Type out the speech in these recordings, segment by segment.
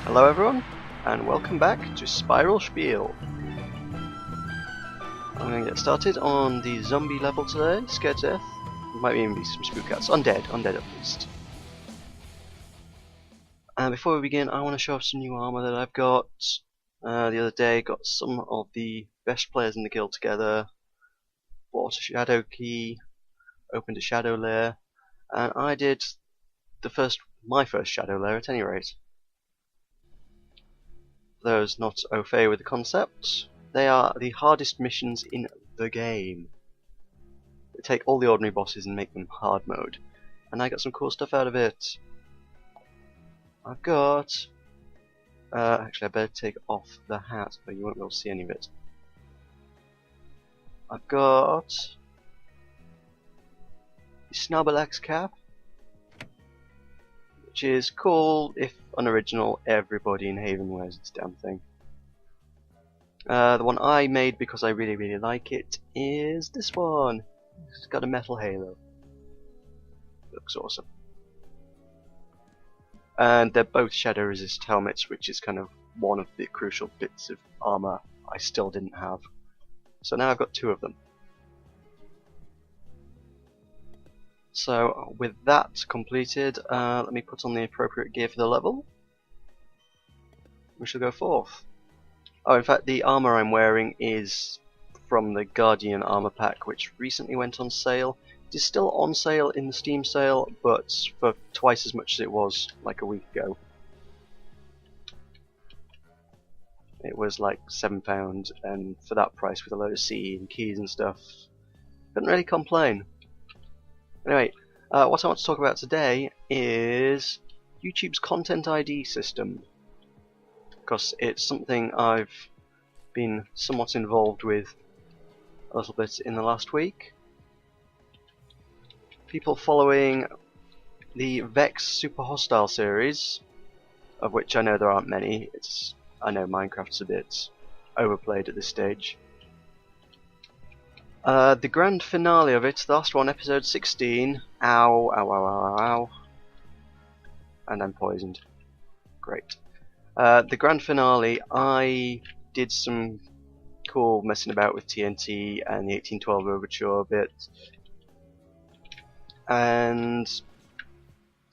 Hello everyone, and welcome back to Spiel. I'm going to get started on the zombie level today, scared to death. Might even be some spook cats, undead at least. And before we begin, I want to show off some new armor that I've got. The other day, got some of the best players in the guild together, bought a shadow key, opened a shadow lair, and I did my first shadow lair at any rate. For those not au fait with the concept, they are the hardest missions in the game. They take all the ordinary bosses and make them hard mode, and I got some cool stuff out of it. I've got... actually I better take off the hat, but you won't be able to see any of it. I've got... the Snabelax cap, which is cool, if unoriginal. Everybody in Haven wears this damn thing. The one I made because I really like it is this one. It's got a metal halo. Looks awesome. And they're both shadow resist helmets, which is kind of one of the crucial bits of armor I still didn't have. So now I've got two of them. So with that completed, let me put on the appropriate gear for the level. We shall go forth. Oh, in fact, the armor I'm wearing is from the Guardian armor pack, which recently went on sale. It is still on sale in the Steam sale, but for twice as much as it was like a week ago. It was like £7, and for that price with a load of CE and keys and stuff, couldn't really complain. Anyway, what I want to talk about today is YouTube's Content ID system, because it's something I've been somewhat involved with a little bit in the last week. People following the Vex Super Hostile series, of which I know there aren't many. I know Minecraft's a bit overplayed at this stage. The grand finale of it, the last one, episode 16. Ow. And I'm poisoned. Great. The grand finale, I did some cool messing about with TNT and the 1812 Overture a bit. And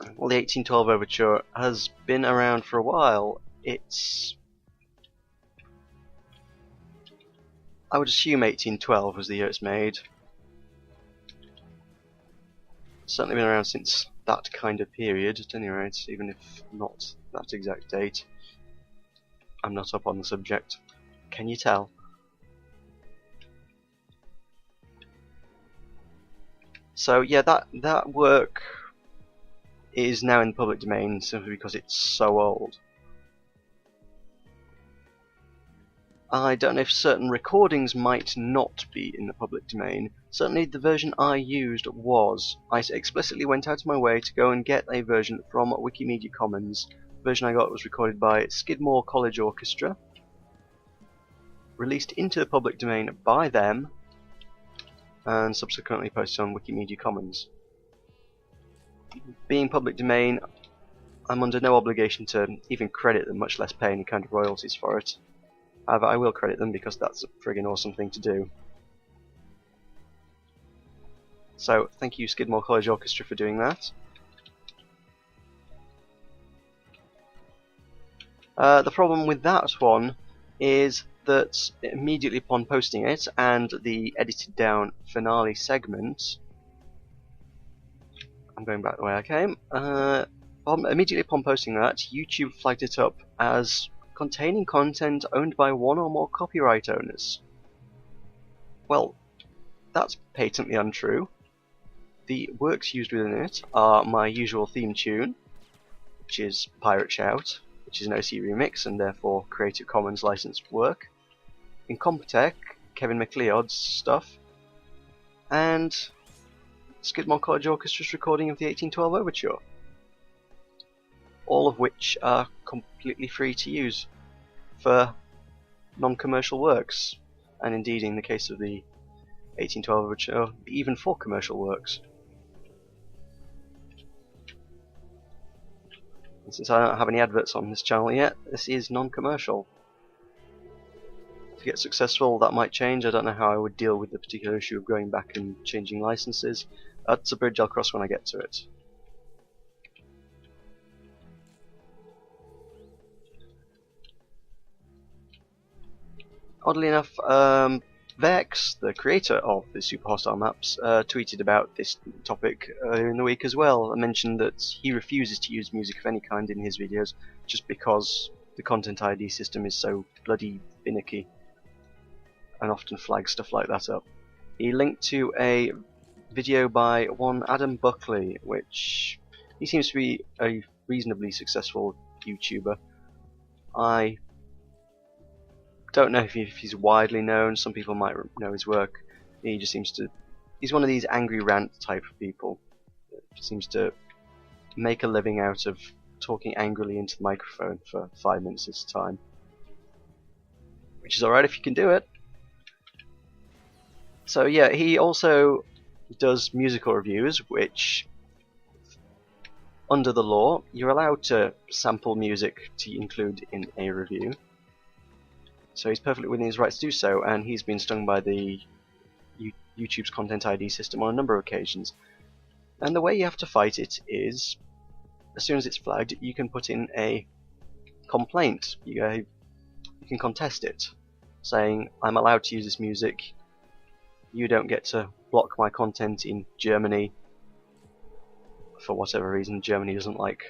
well, the 1812 Overture has been around for a while. I would assume 1812 was the year it's made. It's certainly been around since that kind of period, at any rate, even if not that exact date. I'm not up on the subject. Can you tell? So yeah, that work is now in the public domain simply because it's so old. I don't know if certain recordings might not be in the public domain. Certainly the version I used was. I explicitly went out of my way to go and get a version from Wikimedia Commons. The version I got was recorded by Skidmore College Orchestra, released into the public domain by them, and subsequently posted on Wikimedia Commons. Being public domain, I'm under no obligation to even credit them, much less pay any kind of royalties for it. However, I will credit them because that's a friggin' awesome thing to do. So, thank you Skidmore College Orchestra for doing that. The problem with that one is that immediately upon posting it and the edited down finale segment, I'm going back the way I came, immediately upon posting that, YouTube flagged it up as containing content owned by one or more copyright owners. Well, that's patently untrue. The works used within it are my usual theme tune, which is Pirate Shout, which is an OC remix and therefore Creative Commons licensed work, Incompetech, Kevin MacLeod's stuff, and Skidmore College Orchestra's recording of the 1812 Overture. All of which are completely free to use for non-commercial works, and indeed in the case of the 1812 Overture, even for commercial works. And since I don't have any adverts on this channel yet, this is non-commercial. If you get successful, that might change. I don't know how I would deal with the particular issue of going back and changing licenses. That's a bridge I'll cross when I get to it. Oddly enough, Vex, the creator of the Super Hostile maps, tweeted about this topic earlier in the week as well, and mentioned that he refuses to use music of any kind in his videos just because the content ID system is so bloody finicky and often flags stuff like that up. He linked to a video by one Adam Buckley, which he seems to be a reasonably successful YouTuber. I don't know if he's widely known. Some people might know his work. He just seems to... he's one of these angry rant type of people. He seems to make a living out of talking angrily into the microphone for 5 minutes at a time. Which is alright if you can do it. So yeah, he also does musical reviews, which, under the law, you're allowed to sample music to include in a review. So he's perfectly within his rights to do so, and he's been stung by the YouTube's Content ID system on a number of occasions. And the way you have to fight it is, as soon as it's flagged, you can put in a complaint. You can contest it, saying, I'm allowed to use this music, you don't get to block my content in Germany. For whatever reason, Germany doesn't like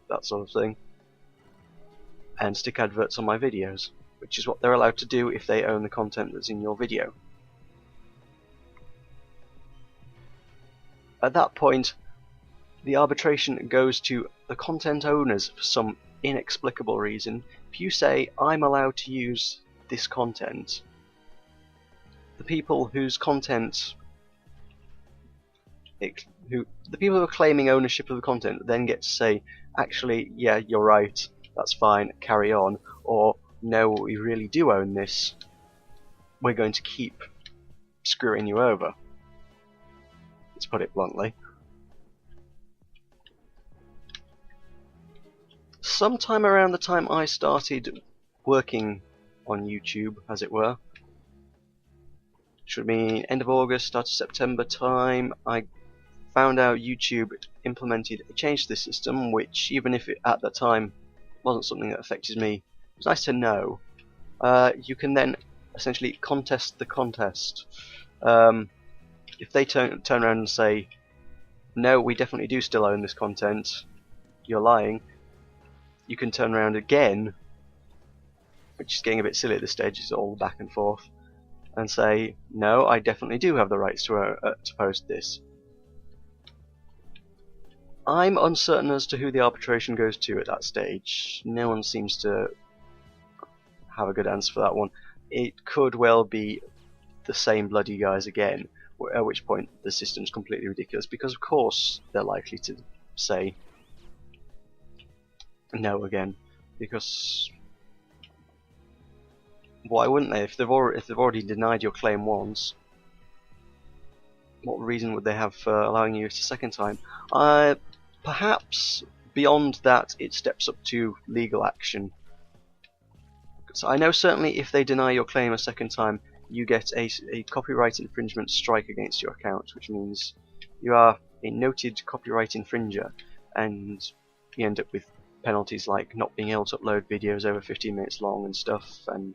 that sort of thing. And stick adverts on my videos, which is what they're allowed to do if they own the content that's in your video. At that point, the arbitration goes to the content owners for some inexplicable reason. If you say, I'm allowed to use this content, the people whose content... the people who are claiming ownership of the content then get to say, actually, yeah, you're right, that's fine, carry on, or no, we really do own this, we're going to keep screwing you over. Let's put it bluntly. Sometime around the time I started working on YouTube, as it were, should be end of August, start of September time, I found out YouTube implemented a change to the system, which, even if it at that time wasn't something that affected me, it was nice to know. You can then essentially contest the contest. If they turn around and say, no, we definitely do still own this content, you're lying, you can turn around again, which is getting a bit silly at this stage, it's all back and forth, and say, no, I definitely do have the rights to post this. I'm uncertain as to who the arbitration goes to at that stage. No one seems to have a good answer for that one. It could well be the same bloody guys again, at which point the system's completely ridiculous, because of course they're likely to say no again, because why wouldn't they? If they've already denied your claim once, what reason would they have for allowing you it a second time? Perhaps beyond that it steps up to legal action. So I know certainly if they deny your claim a second time, you get a copyright infringement strike against your account, which means you are a noted copyright infringer, and you end up with penalties like not being able to upload videos over 15 minutes long and stuff, and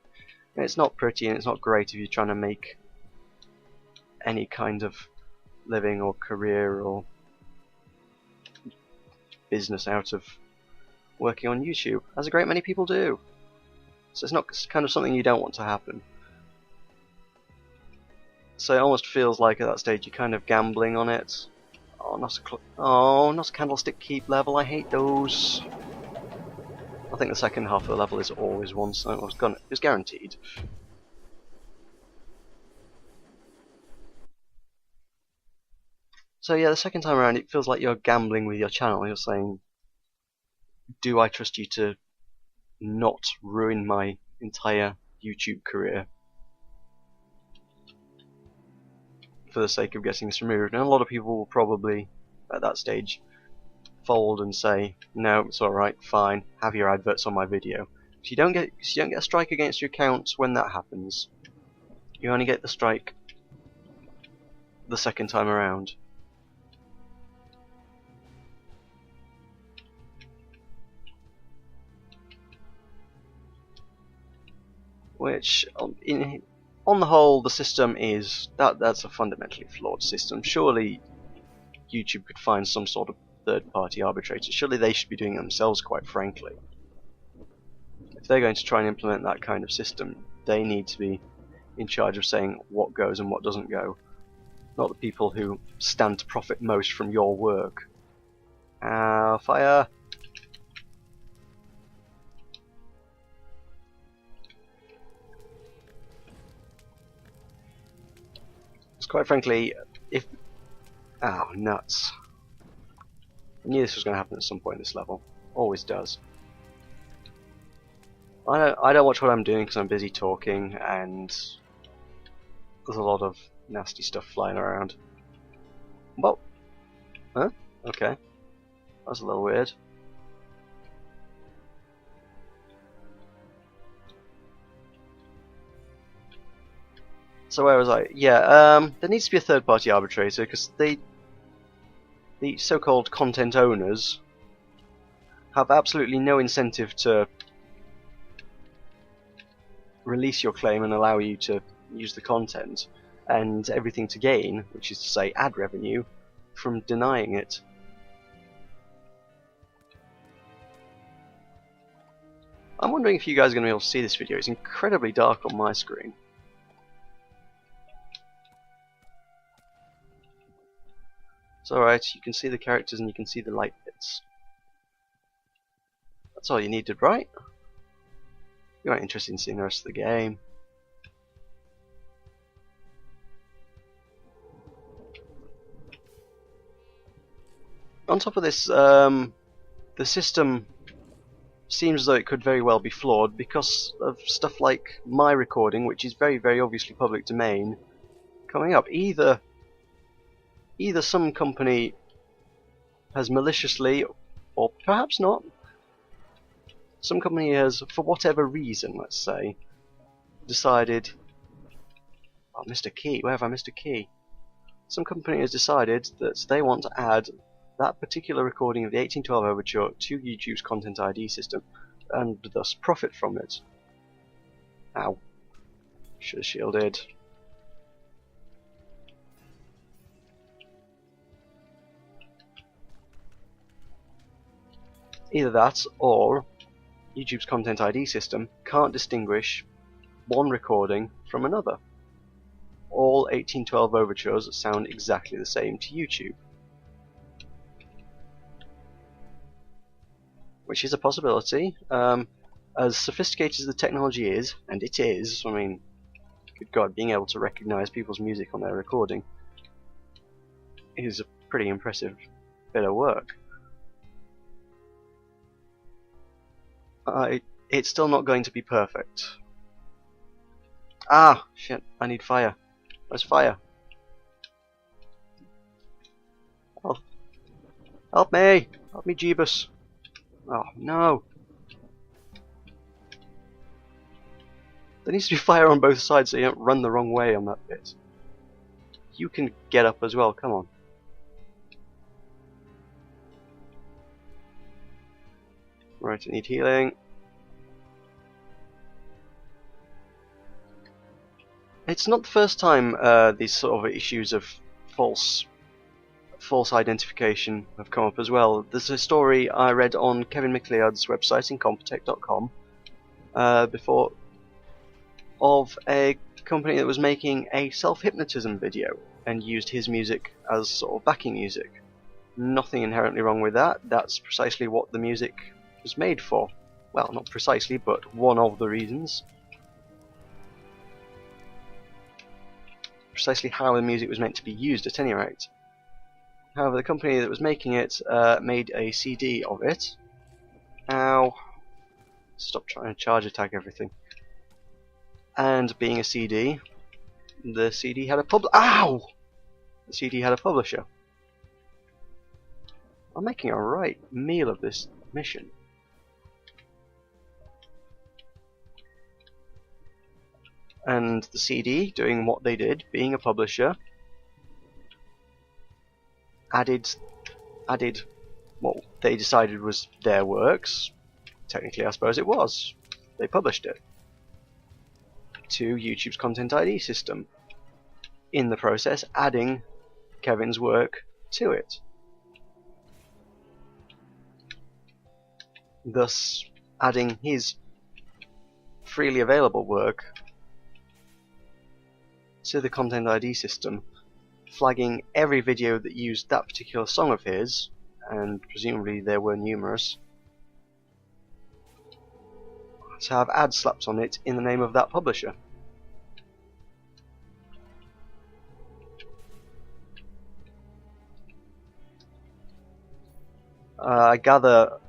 it's not pretty and it's not great if you're trying to make any kind of living or career or business out of working on YouTube, as a great many people do. So it's not kind of something you don't want to happen. So it almost feels like at that stage you're kind of gambling on it. Oh, not a candlestick keep level, I hate those. I think the second half of the level is always one, so it's guaranteed. So yeah, the second time around it feels like you're gambling with your channel. You're saying, do I trust you to not ruin my entire YouTube career for the sake of getting this removed? And a lot of people will probably, at that stage, fold and say, no, it's alright, fine, have your adverts on my video. So you don't get a strike against your account when that happens. You only get the strike the second time around. Which, on the whole, the system is that's a fundamentally flawed system. Surely YouTube could find some sort of third-party arbitrator. Surely they should be doing it themselves, quite frankly. If they're going to try and implement that kind of system, they need to be in charge of saying what goes and what doesn't go. Not the people who stand to profit most from your work. Fire! Quite frankly, if... Oh, nuts. I knew this was going to happen at some point in this level. Always does. I don't watch what I'm doing because I'm busy talking, and there's a lot of nasty stuff flying around. Well, huh? Okay. That's a little weird. So where was I? Yeah, there needs to be a third-party arbitrator because the so-called content owners have absolutely no incentive to release your claim and allow you to use the content, and everything to gain, which is to say ad revenue, from denying it. I'm wondering if you guys are going to be able to see this video. It's incredibly dark on my screen. It's alright, you can see the characters and you can see the light bits. That's all you needed, right? You aren't interested in seeing the rest of the game. On top of this, the system seems as though it could very well be flawed because of stuff like my recording, which is very, very obviously public domain, coming up. Either some company has maliciously, or perhaps not, some company has, for whatever reason, let's say, decided... Oh, Mr. Key, where have I missed a key? Some company has decided that they want to add that particular recording of the 1812 Overture to YouTube's Content ID system, and thus profit from it. Ow. Should have shielded. Either that, or YouTube's Content ID system can't distinguish one recording from another. All 1812 overtures sound exactly the same to YouTube. Which is a possibility. As sophisticated as the technology is, and it is, I mean, good God, being able to recognize people's music on their recording is a pretty impressive bit of work. It's still not going to be perfect. Ah, shit, I need fire. Where's fire? Oh, help me! Help me, Jeebus! Oh, no! There needs to be fire on both sides so you don't run the wrong way on that bit. You can get up as well, come on. Right, I need healing. It's not the first time these sort of issues of false identification have come up as well. There's a story I read on Kevin McLeod's website, incompetech.com, before, of a company that was making a self-hypnotism video and used his music as sort of backing music. Nothing inherently wrong with that. That's precisely what the music was made for. Well, not precisely, but one of the reasons. Precisely how the music was meant to be used at any rate. However, the company that was making it made a CD of it. Ow. Stop trying to charge attack everything. And being a CD, the CD had a Ow! The CD had a publisher. I'm making a right meal of this mission. And the CD, doing what they did, being a publisher, added what they decided was their works. Technically, I suppose it was. They published it to YouTube's Content ID system. In the process, adding Kevin's work to it. Thus, adding his freely available work to the Content ID system, flagging every video that used that particular song of his, and presumably there were numerous, to have ads slapped on it in the name of that publisher. I gather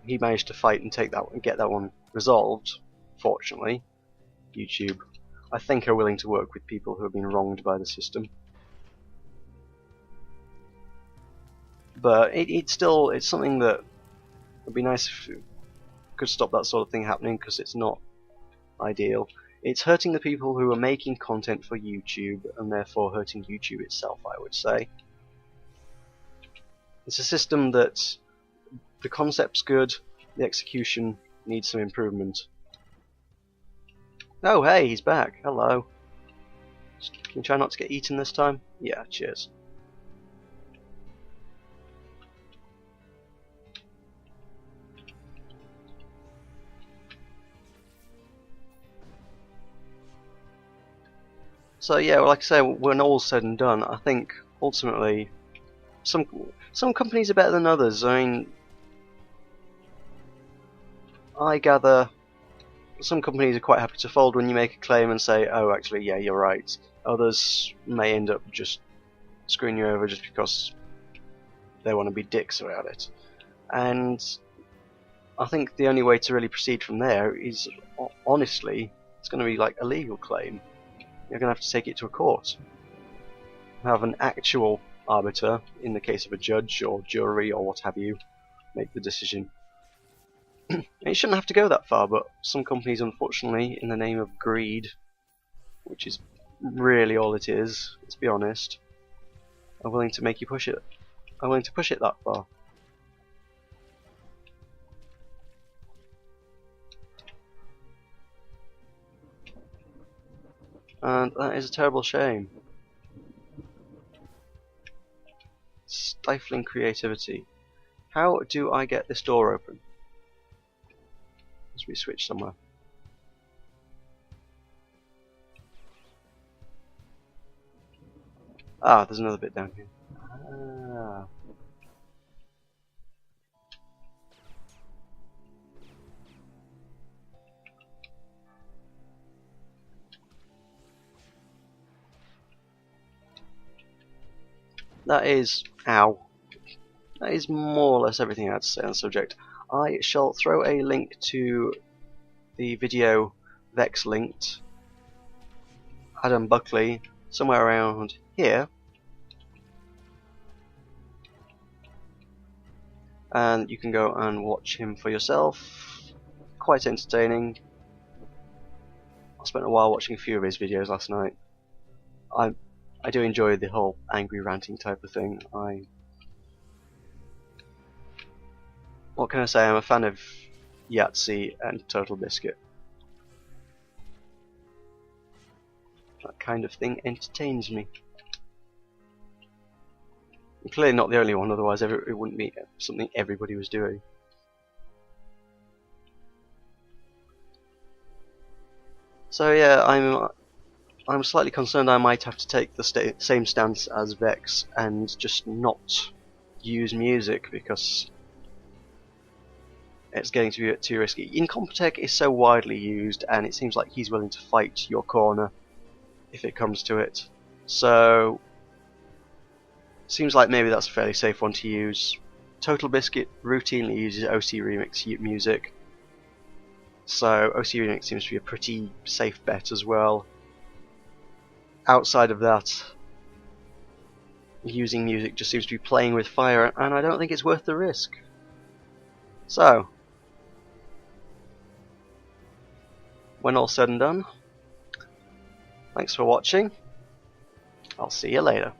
he managed to fight and take that and get that one resolved. Fortunately, YouTube, I think, are willing to work with people who have been wronged by the system. But it's something that would be nice if you could stop that sort of thing happening, because it's not ideal. It's hurting the people who are making content for YouTube, and therefore hurting YouTube itself, I would say. It's a system that the concept's good, the execution needs some improvement. Oh hey, he's back. Hello. Can you try not to get eaten this time? Yeah, cheers. So yeah, well, like I say, when all's said and done, I think ultimately some companies are better than others. I mean, I gather some companies are quite happy to fold when you make a claim and say, oh, actually, yeah, you're right. Others may end up just screwing you over just because they want to be dicks about it. And I think the only way to really proceed from there is, honestly, it's going to be like a legal claim. You're going to have to take it to a court. Have an actual arbiter, in the case of a judge or jury or what have you, make the decision. It shouldn't have to go that far, but some companies, unfortunately, in the name of greed, which is really all it is, let's be honest, are willing to make you push it. Are willing to push it that far. And that is a terrible shame. Stifling creativity. How do I get this door open? Let's re-switch somewhere. Ah, there's another bit down here. Ah. That is, ow. That is more or less everything I had to say on the subject. I shall throw a link to the video Vex linked, Adam Buckley, somewhere around here. And you can go and watch him for yourself. Quite entertaining. I spent a while watching a few of his videos last night. I do enjoy the whole angry ranting type of thing. What can I say? I'm a fan of Yahtzee and Total Biscuit. That kind of thing entertains me. I'm clearly not the only one, otherwise it wouldn't be something everybody was doing. So yeah, I'm slightly concerned I might have to take the same stance as Vex and just not use music, because it's getting to be a bit too risky. Incompetech is so widely used, and it seems like he's willing to fight your corner if it comes to it. So seems like maybe that's a fairly safe one to use. Total Biscuit routinely uses OC Remix music, so OC Remix seems to be a pretty safe bet as well. Outside of that, using music just seems to be playing with fire, and I don't think it's worth the risk. So, when all said and done, thanks for watching. I'll see you later.